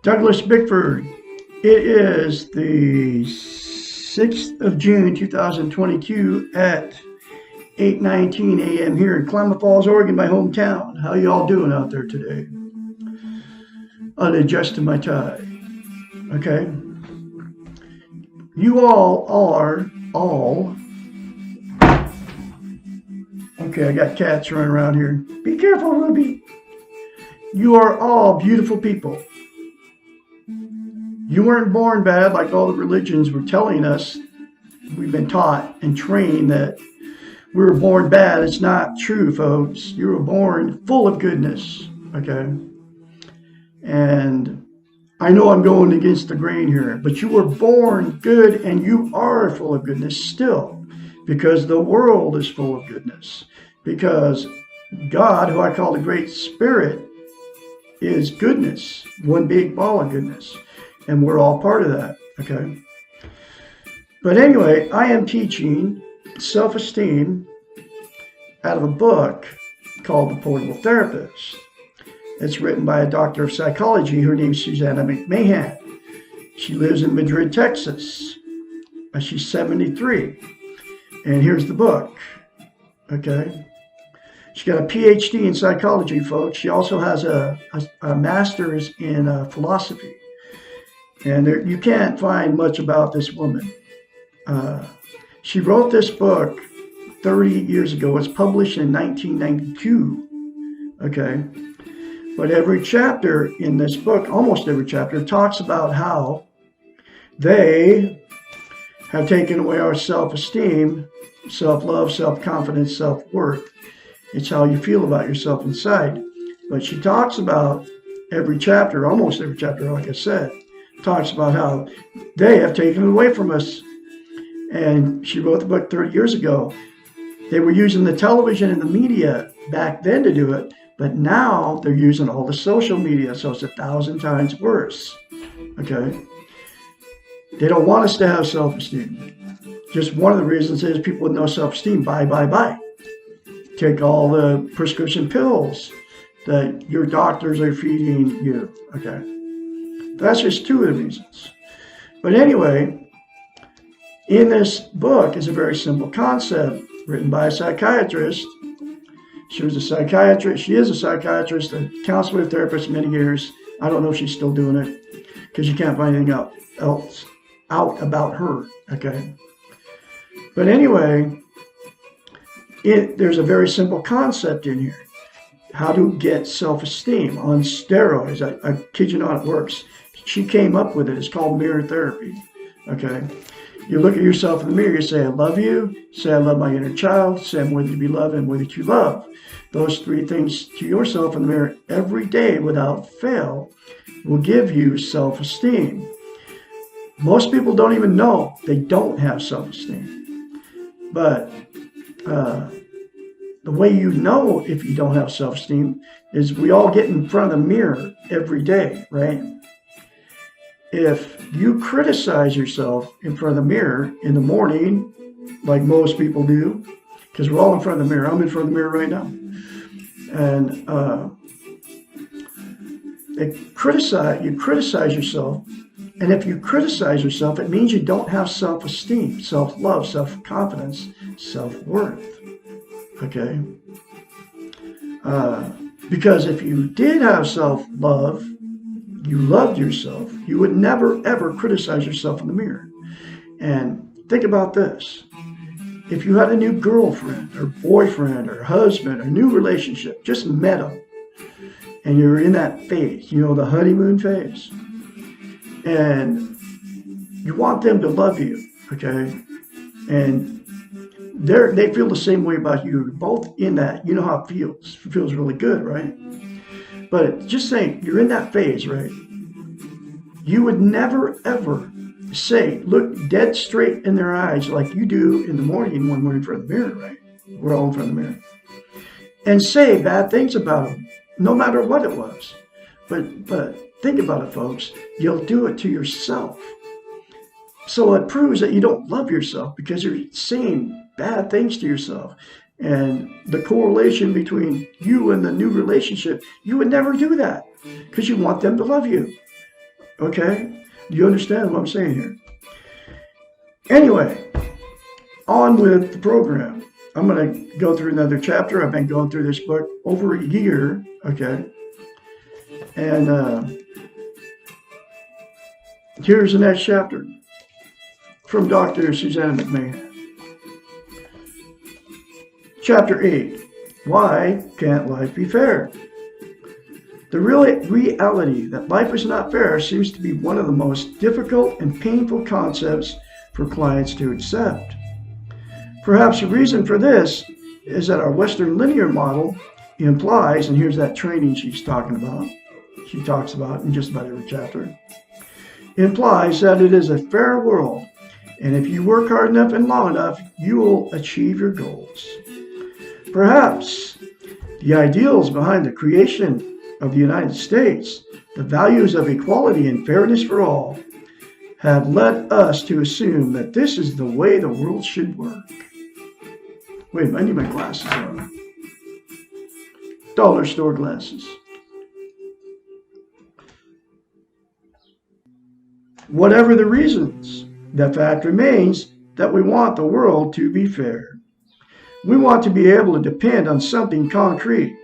Douglas Bickford. It is the 6th of June, 2022 at 8:19 a.m. here in Klamath Falls, Oregon, my hometown. How y'all doing out there today? I'll adjust to my tie. Okay. You all are all. Okay, I got cats running around here. Be careful, Ruby. You are all beautiful people. You weren't born bad like all the religions were telling us. We've been taught and trained that we were born bad. It's not true, folks. You were born full of goodness, okay? And I know I'm going against the grain here, but you were born good and you are full of goodness still, because the world is full of goodness. Because God, who I call the Great Spirit, is goodness, one big ball of goodness. And we're all part of that, okay? But anyway, I am teaching self-esteem out of a book called The Portable Therapist. It's written by a doctor of psychology. Her name is Susanna McMahon. She lives in Madrid, Texas. She's 73. And here's the book, okay? She got a PhD in psychology, folks. She also has a master's in philosophy. And you can't find much about this woman. She wrote this book 30 years ago. It was published in 1992. Okay. But every chapter in this book, almost every chapter, talks about how they have taken away our self-esteem, self-love, self-confidence, self-worth. It's how you feel about yourself inside. But she talks about every chapter, almost every chapter, like I said, talks about how they have taken it away from us. And she wrote the book 30 years ago. They were using the television and the media back then to do it, but now they're using all the social media, so it's 1,000 times worse. Okay? They don't want us to have self-esteem. Just one of the reasons is people with no self-esteem, buy. Take all the prescription pills that your doctors are feeding you. Okay? That's just two of the reasons. But anyway, in this book is a very simple concept written by a psychiatrist. She is a psychiatrist, a counselor, a therapist, many years. I don't know if she's still doing it because you can't find anything else out about her. Okay. But anyway, there's a very simple concept in here. How to get self-esteem on steroids. I kid you not, it works. She came up with it. It's called mirror therapy. Okay. You look at yourself in the mirror, you say, I love you. Say, I love my inner child. Say, I'm worthy to be loved and worthy to love. Those three things to yourself in the mirror every day without fail will give you self-esteem. Most people don't even know they don't have self-esteem. But the way you know if you don't have self-esteem is we all get in front of the mirror every day, right? If you criticize yourself in front of the mirror in the morning, like most people do, because we're all in front of the mirror. I'm in front of the mirror right now. And you criticize yourself. And if you criticize yourself, it means you don't have self-esteem, self-love, self-confidence, self-worth. Okay? Because if you did have self-love, you loved yourself, you would never, ever criticize yourself in the mirror. And think about this. If you had a new girlfriend or boyfriend or husband or new relationship, just met them, and you're in that phase, the honeymoon phase, and you want them to love you, okay? And they feel the same way about you. You're both in that. You know how it feels. It feels really good, right? But just saying, you're in that phase, right? You would never, ever say, look dead straight in their eyes like you do in the morning when we're in front of the mirror, right? We're all in front of the mirror. And say bad things about them, no matter what it was. But think about it, folks. You'll do it to yourself. So it proves that you don't love yourself because you're saying bad things to yourself. And the correlation between you and the new relationship, you would never do that because you want them to love you. Okay? Do you understand what I'm saying here? Anyway, on with the program. I'm going to go through another chapter. I've been going through this book over a year. Okay? And here's the next chapter from Dr. Susanna McMahon. Chapter 8, Why Can't Life Be Fair? The reality that life is not fair seems to be one of the most difficult and painful concepts for clients to accept. Perhaps the reason for this is that our Western linear model implies, and here's that training she talks about in just about every chapter, implies that it is a fair world, and if you work hard enough and long enough, you will achieve your goals. Perhaps the ideals behind the creation of the United States, the values of equality and fairness for all, have led us to assume that this is the way the world should work. Wait, I need my glasses on. Dollar store glasses. Whatever the reasons, the fact remains that we want the world to be fair. We want to be able to depend on something concrete,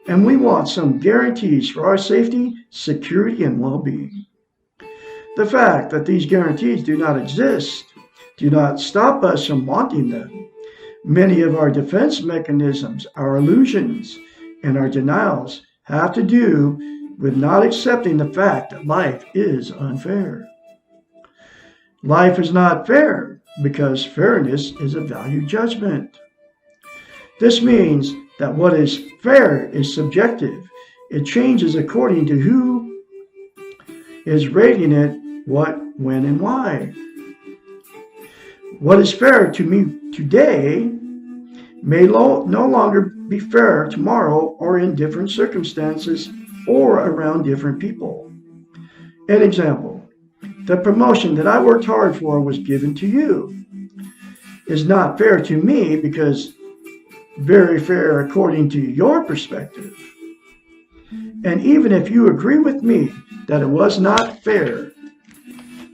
and we want some guarantees for our safety, security, and well-being. The fact that these guarantees do not exist do not stop us from wanting them. Many of our defense mechanisms, our illusions, and our denials have to do with not accepting the fact that life is unfair. Life is not fair because fairness is a value judgment. This means that what is fair is subjective. It changes according to who is rating it, what, when, and why. What is fair to me today may no longer be fair tomorrow or in different circumstances or around different people. An example, the promotion that I worked hard for was given to you is not fair to me because very fair according to your perspective. And even if you agree with me that it was not fair,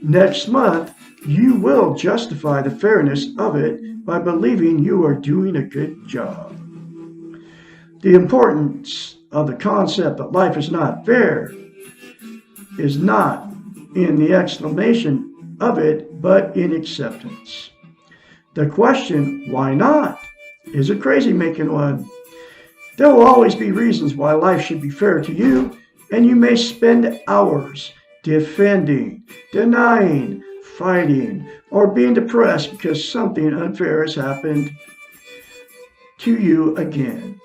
next month you will justify the fairness of it by believing you are doing a good job. The importance of the concept that life is not fair is not in the explanation of it, but in acceptance. The question, why not, is a crazy-making one. There will always be reasons why life should be fair to you, and you may spend hours defending, denying, fighting, or being depressed because something unfair has happened to you again.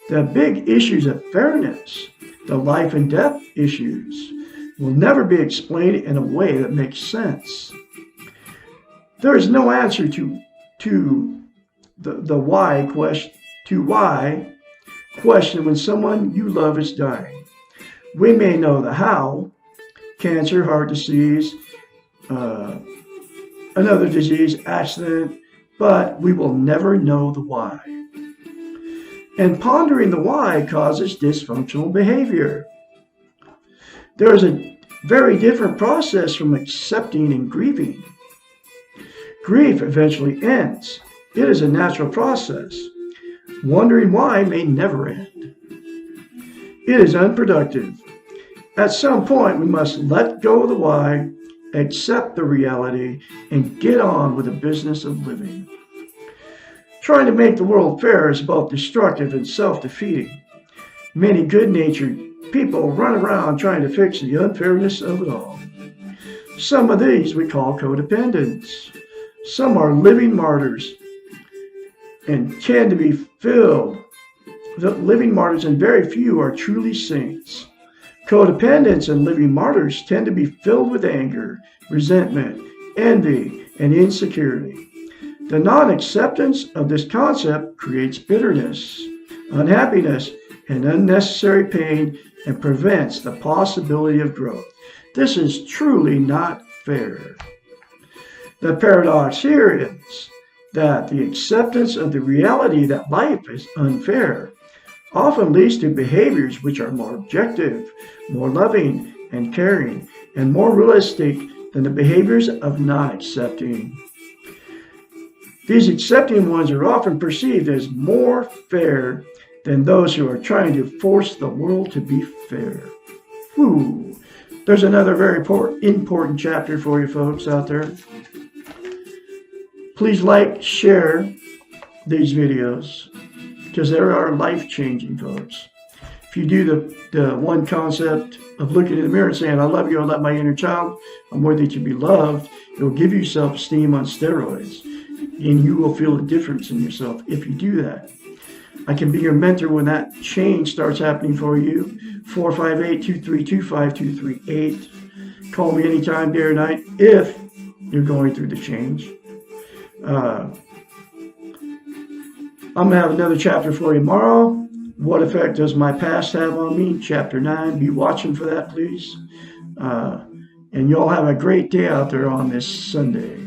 The big issues of fairness, the life and death issues, will never be explained in a way that makes sense. There is no answer to the why question when someone you love is dying. We may know the how, cancer, heart disease, another disease, accident, but we will never know the why. And pondering the why causes dysfunctional behavior. There is a very different process from accepting and grieving. Grief eventually ends. It is a natural process. Wondering why may never end. It is unproductive. At some point, we must let go of the why, accept the reality, and get on with the business of living. Trying to make the world fair is both destructive and self-defeating. Many good-natured people run around trying to fix the unfairness of it all. Some of these we call codependents. Some are living martyrs and tend to be filled. The living martyrs, and very few are truly saints. Codependents and living martyrs tend to be filled with anger, resentment, envy, and insecurity. The non-acceptance of this concept creates bitterness, unhappiness, and unnecessary pain and prevents the possibility of growth. This is truly not fair. The paradox here is that the acceptance of the reality that life is unfair often leads to behaviors which are more objective, more loving and caring, and more realistic than the behaviors of not accepting. These accepting ones are often perceived as more fair than those who are trying to force the world to be fair. Whew. There's another very important chapter for you folks out there. Please like, share these videos because they are life-changing, folks. If you do the one concept of looking in the mirror and saying, I love you, I love my inner child, I'm worthy to be loved, it will give you self-esteem on steroids. And you will feel a difference in yourself if you do that. I can be your mentor when that change starts happening for you. 458-232-5238. Call me anytime, day or night, if you're going through the change. I'm going to have another chapter for you tomorrow. What effect does my past have on me? Chapter 9. Be watching for that, please. And y'all have a great day out there on this Sunday.